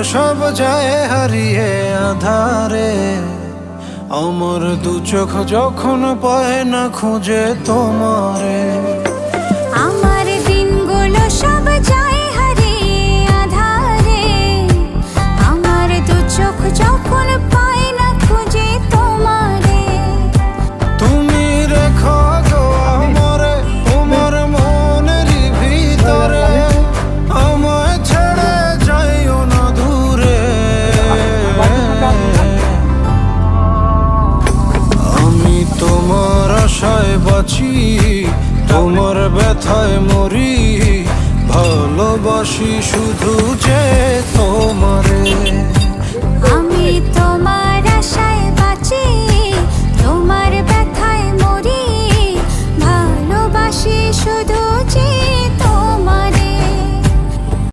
সব যায় হারিয়ে আধারে। আমার দু চোখ যখন পায় না খুঁজে তোমারে। আমার দিনগুলো সব যায় হারিয়ে আধারে। আমার দু চোখ যখন পায় না খুঁজে তোমারে। তুমি রেখো গো আমারে তোমার মনের ভিতরে, আমায় ছেড়ে যাইও না দূরে। আমি তোমার আশায় বাঁচি, তোমার ব্যথায় মরি, ভালোবাসি শুধু যে